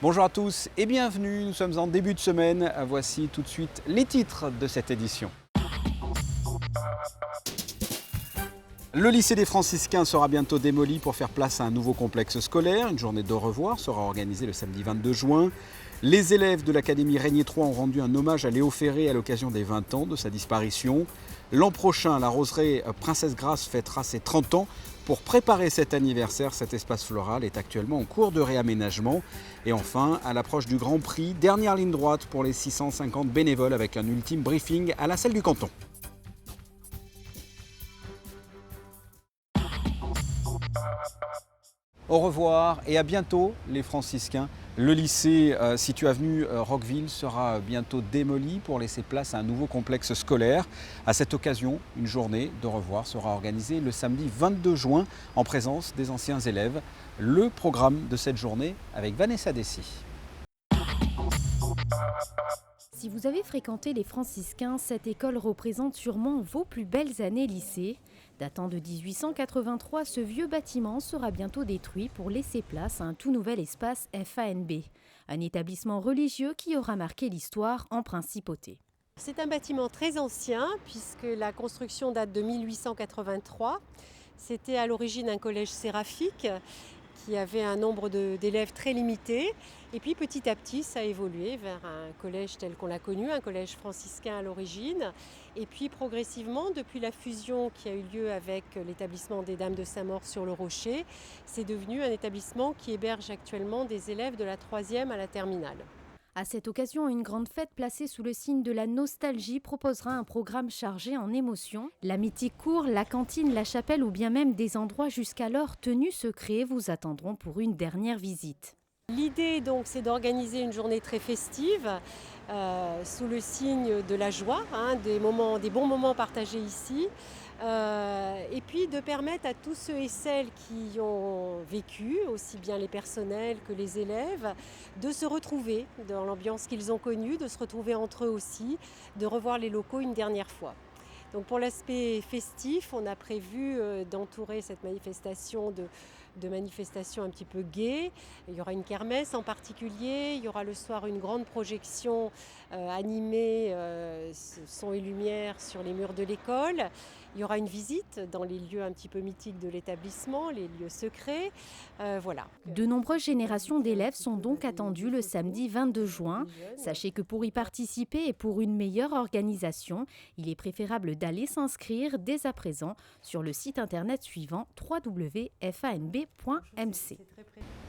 Bonjour à tous et bienvenue, nous sommes en début de semaine. Voici tout de suite les titres de cette édition. Le lycée des Franciscains sera bientôt démoli pour faire place à un nouveau complexe scolaire. Une journée de revoir sera organisée le samedi 22 juin. Les élèves de l'Académie Régnier 3 ont rendu un hommage à Léo Ferré à l'occasion des 20 ans de sa disparition. L'an prochain, la roseraie Princesse Grasse fêtera ses 30 ans. Pour préparer cet anniversaire, cet espace floral est actuellement en cours de réaménagement. Et enfin, à l'approche du Grand Prix, dernière ligne droite pour les 650 bénévoles avec un ultime briefing à la salle du canton. Au revoir et à bientôt les franciscains. Le lycée situé avenue Roqueville sera bientôt démoli pour laisser place à un nouveau complexe scolaire. À cette occasion, une journée de revoir sera organisée le samedi 22 juin en présence des anciens élèves. Le programme de cette journée avec Vanessa Dessy. Si vous avez fréquenté les franciscains, cette école représente sûrement vos plus belles années lycée. Datant de 1883, ce vieux bâtiment sera bientôt détruit pour laisser place à un tout nouvel espace FANB, un établissement religieux qui aura marqué l'histoire en principauté. C'est un bâtiment très ancien puisque la construction date de 1883. C'était à l'origine un collège séraphique qui avait un nombre d'élèves très limité. Et puis petit à petit, ça a évolué vers un collège tel qu'on l'a connu, un collège franciscain à l'origine. Et puis progressivement, depuis la fusion qui a eu lieu avec l'établissement des Dames de Saint-Maur sur le Rocher, c'est devenu un établissement qui héberge actuellement des élèves de la 3e à la terminale. À cette occasion, une grande fête placée sous le signe de la nostalgie proposera un programme chargé en émotions. La mythique cour, la cantine, la chapelle ou bien même des endroits jusqu'alors tenus secrets vous attendront pour une dernière visite. L'idée donc c'est d'organiser une journée très festive sous le signe de la joie, des bons moments partagés ici. Et puis de permettre à tous ceux et celles qui ont vécu, aussi bien les personnels que les élèves, de se retrouver dans l'ambiance qu'ils ont connue, de se retrouver entre eux aussi, de revoir les locaux une dernière fois. Donc pour l'aspect festif, on a prévu d'entourer cette manifestation de manifestations un petit peu gaies. Il y aura une kermesse en particulier, il y aura le soir une grande projection animée son et lumière sur les murs de l'école. Il y aura une visite dans les lieux un petit peu mythiques de l'établissement, les lieux secrets. Voilà. De nombreuses générations d'élèves sont donc attendues le samedi 22 juin. Sachez que pour y participer et pour une meilleure organisation, il est préférable d'aller s'inscrire dès à présent sur le site internet suivant www.fanb.mc.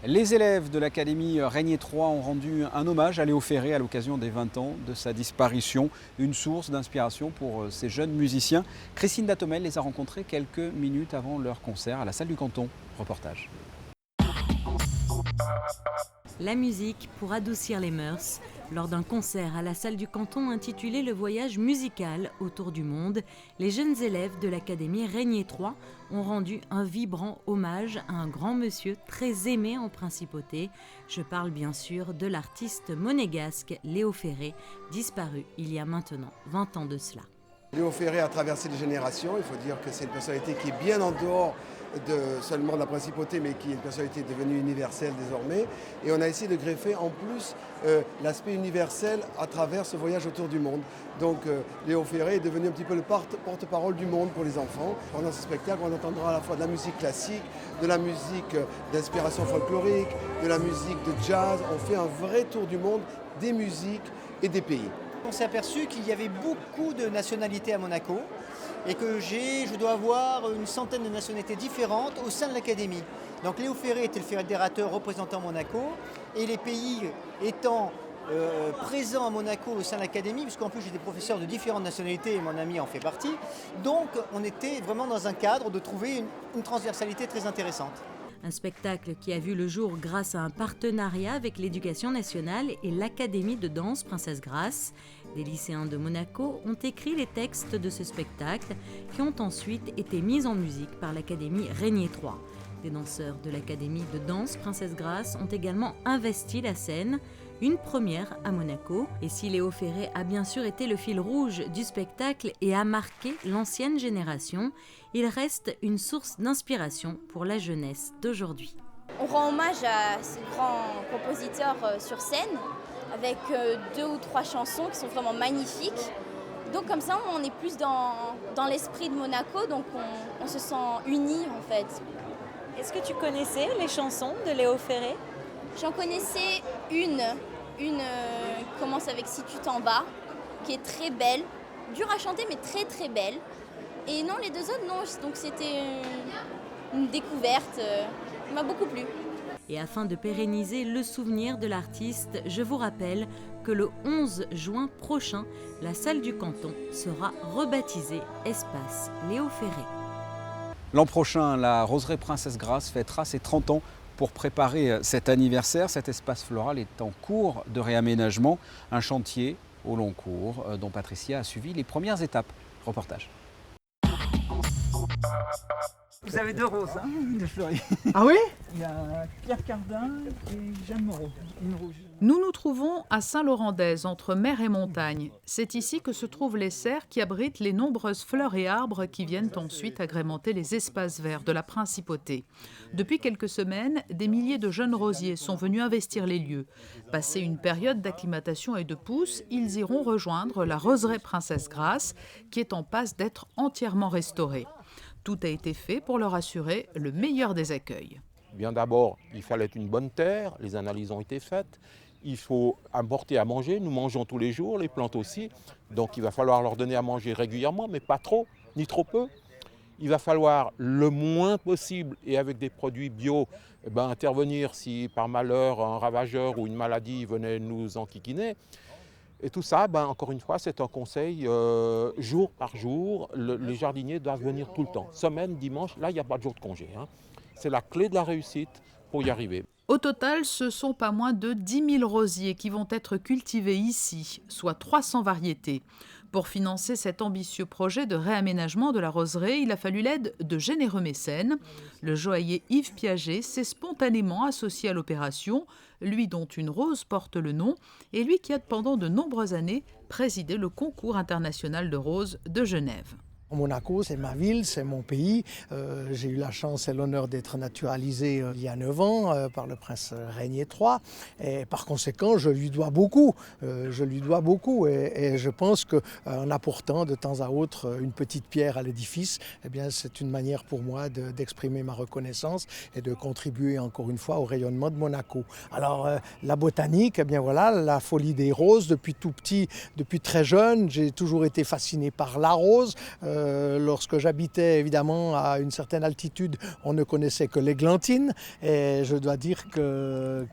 Les élèves de l'Académie Régnier 3 ont rendu un hommage à Léo Ferré à l'occasion des 20 ans de sa disparition, une source d'inspiration pour ces jeunes musiciens. Christine Datomel les a rencontrés quelques minutes avant leur concert à la salle du canton. Reportage. La musique pour adoucir les mœurs. Lors d'un concert à la salle du canton intitulé Le voyage musical autour du monde, les jeunes élèves de l'Académie Régnier 3 ont rendu un vibrant hommage à un grand monsieur très aimé en principauté. Je parle bien sûr de l'artiste monégasque Léo Ferré, disparu il y a maintenant 20 ans de cela. Léo Ferré a traversé les générations. Il faut dire que c'est une personnalité qui est bien en dehors seulement de la principauté, mais qui est une personnalité devenue universelle désormais. Et on a essayé de greffer en plus l'aspect universel à travers ce voyage autour du monde. Donc Léo Ferré est devenu un petit peu le porte-parole du monde pour les enfants. Pendant ce spectacle, on entendra à la fois de la musique classique, de la musique d'inspiration folklorique, de la musique de jazz. On fait un vrai tour du monde des musiques et des pays. On s'est aperçu qu'il y avait beaucoup de nationalités à Monaco et que je dois avoir une centaine de nationalités différentes au sein de l'Académie. Donc Léo Ferré était le fédérateur représentant Monaco et les pays étant présents à Monaco au sein de l'Académie, puisqu'en plus j'ai des professeurs de différentes nationalités et mon ami en fait partie, donc on était vraiment dans un cadre de trouver une transversalité très intéressante. Un spectacle qui a vu le jour grâce à un partenariat avec l'Éducation nationale et l'Académie de danse Princesse Grasse. Des lycéens de Monaco ont écrit les textes de ce spectacle qui ont ensuite été mis en musique par l'Académie Régnier 3. Des danseurs de l'Académie de danse Princesse Grasse ont également investi la scène, une première à Monaco. Et si Léo Ferré a bien sûr été le fil rouge du spectacle et a marqué l'ancienne génération, il reste une source d'inspiration pour la jeunesse d'aujourd'hui. on rend hommage à ce grand compositeur sur scène avec 2 ou 3 chansons qui sont vraiment magnifiques. Donc comme ça, on est plus dans l'esprit de Monaco, donc on se sent unis en fait. Est-ce que tu connaissais les chansons de Léo Ferré? J'en connaissais une qui commence avec Si tu t'en vas, qui est très belle, dure à chanter mais très très belle. Et non, les 2 autres non, donc c'était une découverte, qui m'a beaucoup plu. Et afin de pérenniser le souvenir de l'artiste, je vous rappelle que le 11 juin prochain, la salle du canton sera rebaptisée Espace Léo Ferré. L'an prochain, la Roseraie Princesse Grace fêtera ses 30 ans. Pour préparer cet anniversaire, cet espace floral est en cours de réaménagement. Un chantier au long cours dont Patricia a suivi les premières étapes. Reportage. Vous avez 2 roses, hein, de fleuries. Ah oui? Il y a Pierre Cardin et Jeanne Moreau, une rouge. Nous nous trouvons à Saint-Laurent-d'Aise, entre mer et montagne. C'est ici que se trouvent les serres qui abritent les nombreuses fleurs et arbres qui viennent ensuite agrémenter les espaces verts de la principauté. Depuis quelques semaines, des milliers de jeunes rosiers sont venus investir les lieux. Passé une période d'acclimatation et de pousse, ils iront rejoindre la Roseraie Princesse Grace, qui est en passe d'être entièrement restaurée. Tout a été fait pour leur assurer le meilleur des accueils. Bien d'abord, il fallait une bonne terre, les analyses ont été faites. Il faut apporter à manger, nous mangeons tous les jours, les plantes aussi. Donc il va falloir leur donner à manger régulièrement, mais pas trop, ni trop peu. Il va falloir le moins possible et avec des produits bio, intervenir si par malheur un ravageur ou une maladie venait nous enquiquiner. Et tout ça, encore une fois, c'est un conseil jour par jour. Les jardiniers doivent venir tout le temps. Semaine, dimanche, là, il n'y a pas de jour de congé. C'est la clé de la réussite pour y arriver. Au total, ce sont pas moins de 10 000 rosiers qui vont être cultivés ici, soit 300 variétés. Pour financer cet ambitieux projet de réaménagement de la roseraie, il a fallu l'aide de généreux mécènes. Le joaillier Yves Piaget s'est spontanément associé à l'opération, lui dont une rose porte le nom, et lui qui a pendant de nombreuses années présidé le concours international de roses de Genève. Monaco, c'est ma ville, c'est mon pays. J'ai eu la chance et l'honneur d'être naturalisé il y a 9 ans par le prince Régnier III. Et par conséquent, je lui dois beaucoup. Et je pense qu'en apportant de temps à autre une petite pierre à l'édifice, c'est une manière pour moi d'exprimer ma reconnaissance et de contribuer encore une fois au rayonnement de Monaco. Alors, la botanique, la folie des roses. Depuis tout petit, depuis très jeune, j'ai toujours été fasciné par la rose. Lorsque j'habitais évidemment à une certaine altitude, on ne connaissait que l'églantine et je dois dire que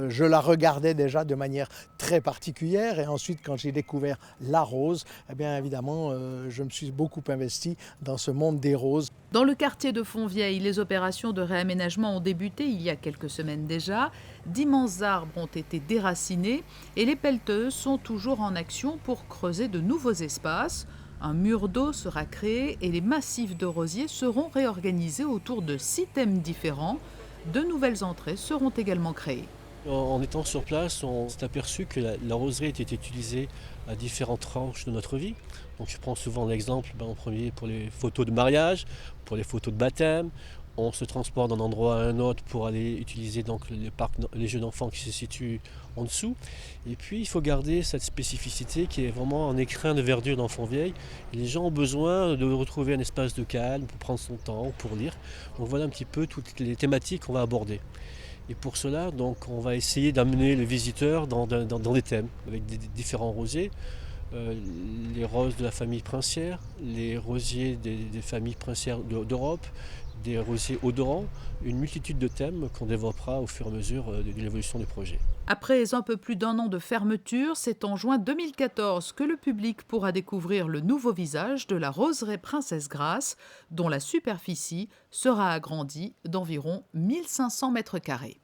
je la regardais déjà de manière très particulière et ensuite quand j'ai découvert la rose, évidemment je me suis beaucoup investi dans ce monde des roses. Dans le quartier de Fontvieille, les opérations de réaménagement ont débuté il y a quelques semaines déjà. D'immenses arbres ont été déracinés et les pelleteuses sont toujours en action pour creuser de nouveaux espaces. Un mur d'eau sera créé et les massifs de rosiers seront réorganisés autour de 6 thèmes différents. De nouvelles entrées seront également créées. En étant sur place, on s'est aperçu que la roseraie était utilisée à différentes tranches de notre vie. Donc je prends souvent l'exemple en premier pour les photos de mariage, pour les photos de baptême. On se transporte d'un endroit à un autre pour aller utiliser donc les jeux d'enfants qui se situent en dessous. Et puis il faut garder cette spécificité qui est vraiment un écrin de verdure dans Fontvieille. Et les gens ont besoin de retrouver un espace de calme pour prendre son temps, pour lire. Donc voilà un petit peu toutes les thématiques qu'on va aborder. Et pour cela, donc, on va essayer d'amener les visiteurs dans des thèmes avec des différents rosiers. Les roses de la famille princière, les rosiers des familles princières d'Europe, des rosiers odorants, une multitude de thèmes qu'on développera au fur et à mesure de l'évolution du projet. Après un peu plus d'1 an de fermeture, c'est en juin 2014 que le public pourra découvrir le nouveau visage de la Roseraie Princesse Grace, dont la superficie sera agrandie d'environ 1500 mètres carrés.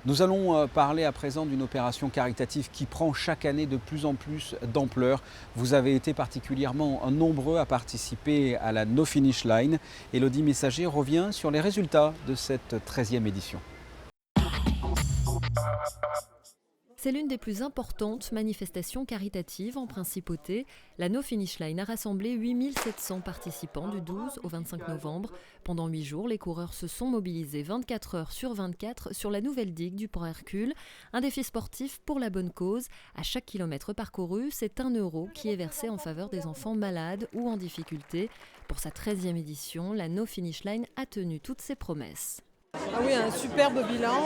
Nous allons parler à présent d'une opération caritative qui prend chaque année de plus en plus d'ampleur. Vous avez été particulièrement nombreux à participer à la No Finish Line. Élodie Messager revient sur les résultats de cette 13e édition. C'est l'une des plus importantes manifestations caritatives en Principauté. La No Finish Line a rassemblé 8700 participants du 12 au 25 novembre. Pendant 8 jours, les coureurs se sont mobilisés 24 heures sur 24 sur la nouvelle digue du pont Hercule. Un défi sportif pour la bonne cause. À chaque kilomètre parcouru, c'est 1 € qui est versé en faveur des enfants malades ou en difficulté. Pour sa 13e édition, la No Finish Line a tenu toutes ses promesses. Ah oui, un superbe bilan,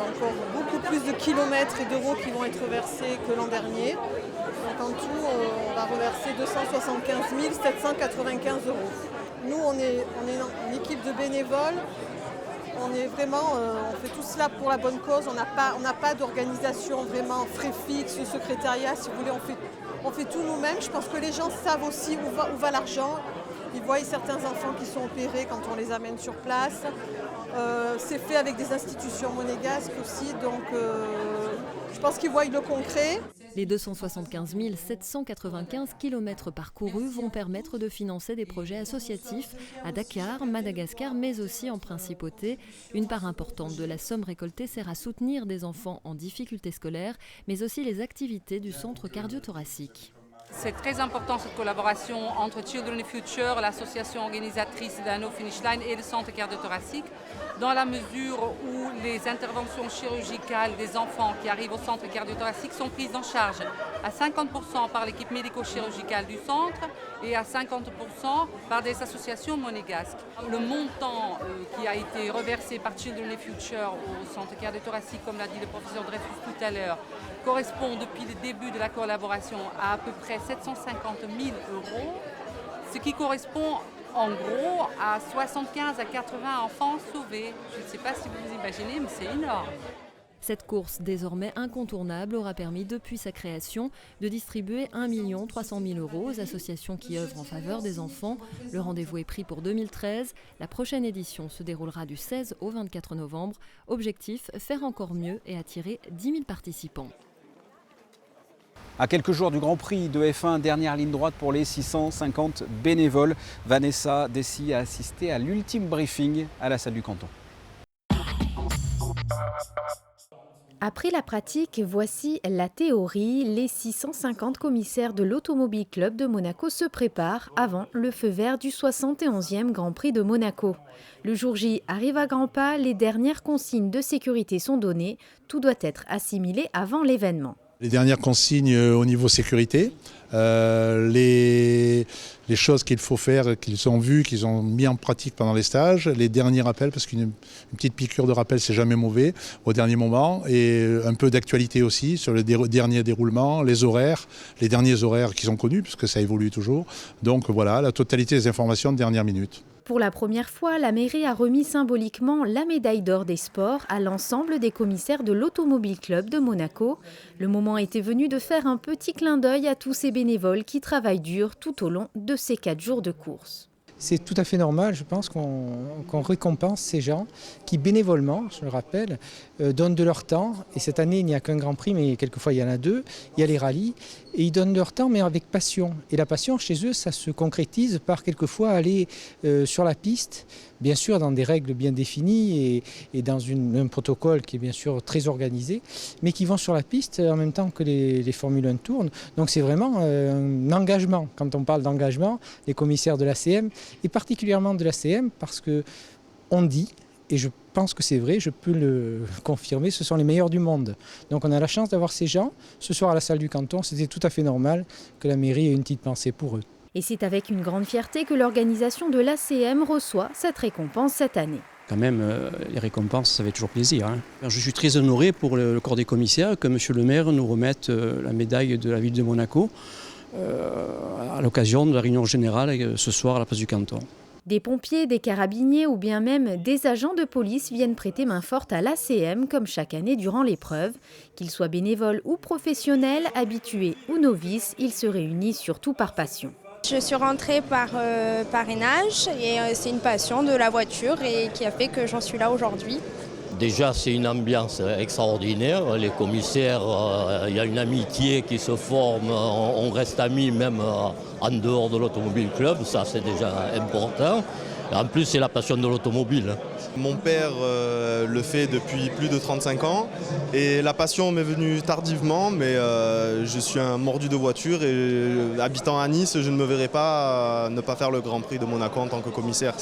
encore beaucoup plus de kilomètres et d'euros qui vont être versés que l'an dernier. Donc en tout, on va reverser 275 795 €. Nous, on est une équipe de bénévoles. On est vraiment, on fait tout cela pour la bonne cause. On n'a pas d'organisation vraiment frais fixe, secrétariat, si vous voulez. On fait tout nous-mêmes. Je pense que les gens savent aussi où va l'argent. Ils voient certains enfants qui sont opérés quand on les amène sur place. C'est fait avec des institutions monégasques aussi, donc je pense qu'ils voient le concret. Les 275 795 km parcourus vont permettre de financer des projets associatifs à Dakar, Madagascar, mais aussi en Principauté. Une part importante de la somme récoltée sert à soutenir des enfants en difficulté scolaire, mais aussi les activités du centre cardio-thoracique. C'est très important cette collaboration entre Children in Future, l'association organisatrice de la No Finish Line et le centre cardio-thoracique, dans la mesure où les interventions chirurgicales des enfants qui arrivent au centre cardio-thoracique sont prises en charge à 50% par l'équipe médico-chirurgicale du centre et à 50% par des associations monégasques. Le montant qui a été reversé par Children in Future au centre cardio-thoracique, comme l'a dit le professeur Dreyfus tout à l'heure, correspond depuis le début de la collaboration à peu près 750 000 €, ce qui correspond en gros à 75 à 80 enfants sauvés. Je ne sais pas si vous vous imaginez, mais c'est énorme. Cette course, désormais incontournable, aura permis depuis sa création de distribuer 1 300 000 € aux associations qui œuvrent en faveur des enfants. Le rendez-vous est pris pour 2013. La prochaine édition se déroulera du 16 au 24 novembre. Objectif, faire encore mieux et attirer 10 000 participants. À quelques jours du Grand Prix de F1, dernière ligne droite pour les 650 bénévoles. Vanessa Dessy a assisté à l'ultime briefing à la salle du canton. Après la pratique, voici la théorie. Les 650 commissaires de l'Automobile Club de Monaco se préparent avant le feu vert du 71e Grand Prix de Monaco. Le jour J arrive à grands pas, les dernières consignes de sécurité sont données. Tout doit être assimilé avant l'événement. Les dernières consignes au niveau sécurité, les choses qu'il faut faire, qu'ils ont vues, qu'ils ont mis en pratique pendant les stages, les derniers rappels, parce qu'une petite piqûre de rappel, c'est jamais mauvais au dernier moment, et un peu d'actualité aussi sur le dernier déroulement, les horaires, les derniers horaires qui sont connus, puisque ça évolue toujours. Donc voilà, la totalité des informations de dernière minute. Pour la première fois, la mairie a remis symboliquement la médaille d'or des sports à l'ensemble des commissaires de l'Automobile Club de Monaco. Le moment était venu de faire un petit clin d'œil à tous ces bénévoles qui travaillent dur tout au long de ces 4 jours de course. C'est tout à fait normal, je pense, qu'on récompense ces gens qui bénévolement, je le rappelle, donnent de leur temps. Et cette année, il n'y a qu'un Grand Prix, mais quelquefois il y en a 2. Il y a les rallyes. Et ils donnent leur temps, mais avec passion. Et la passion, chez eux, ça se concrétise par quelquefois aller sur la piste, bien sûr dans des règles bien définies et dans un protocole qui est bien sûr très organisé, mais qui vont sur la piste en même temps que les Formule 1 tournent. Donc c'est vraiment un engagement. Quand on parle d'engagement, les commissaires de l'ACM, et particulièrement de l'ACM, parce qu'on dit, et je pense que c'est vrai, je peux le confirmer, ce sont les meilleurs du monde. Donc on a la chance d'avoir ces gens. Ce soir à la salle du canton, c'était tout à fait normal que la mairie ait une petite pensée pour eux. Et c'est avec une grande fierté que l'organisation de l'ACM reçoit cette récompense cette année. Quand même, les récompenses, ça fait toujours plaisir. Je suis très honoré pour le corps des commissaires que M. le maire nous remette la médaille de la ville de Monaco à l'occasion de la réunion générale ce soir à la place du canton. Des pompiers, des carabiniers ou bien même des agents de police viennent prêter main forte à l'ACM comme chaque année durant l'épreuve. Qu'ils soient bénévoles ou professionnels, habitués ou novices, ils se réunissent surtout par passion. Je suis rentrée par parrainage et c'est une passion de la voiture et qui a fait que j'en suis là aujourd'hui. Déjà, c'est une ambiance extraordinaire. Les commissaires, il y a une amitié qui se forme. On reste amis même en dehors de l'Automobile Club. Ça, c'est déjà important. En plus, c'est la passion de l'automobile. Mon père le fait depuis plus de 35 ans et la passion m'est venue tardivement, mais je suis un mordu de voiture et habitant à Nice, je ne me verrai pas ne pas faire le Grand Prix de Monaco en tant que commissaire.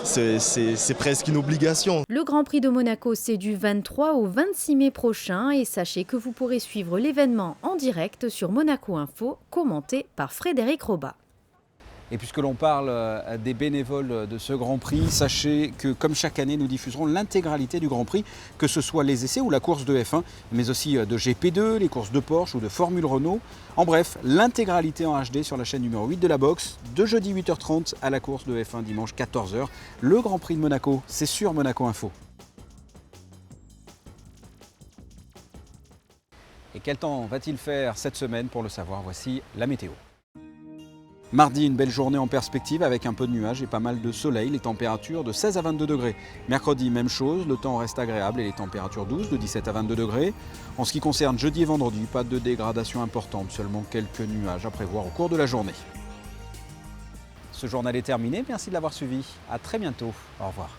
C'est presque une obligation. Le Grand Prix de Monaco, c'est du 23 au 26 mai prochain et sachez que vous pourrez suivre l'événement en direct sur Monaco Info, commenté par Frédéric Robat. Et puisque l'on parle des bénévoles de ce Grand Prix, sachez que comme chaque année, nous diffuserons l'intégralité du Grand Prix, que ce soit les essais ou la course de F1, mais aussi de GP2, les courses de Porsche ou de Formule Renault. En bref, l'intégralité en HD sur la chaîne numéro 8 de la boxe, de jeudi 8h30 à la course de F1 dimanche 14h. Le Grand Prix de Monaco, c'est sur Monaco Info. Et quel temps va-t-il faire cette semaine? Pour le savoir, voici la météo. Mardi, une belle journée en perspective avec un peu de nuages et pas mal de soleil, les températures de 16 à 22 degrés. Mercredi, même chose, le temps reste agréable et les températures douces de 17 à 22 degrés. En ce qui concerne jeudi et vendredi, pas de dégradation importante, seulement quelques nuages à prévoir au cours de la journée. Ce journal est terminé, merci de l'avoir suivi. À très bientôt, au revoir.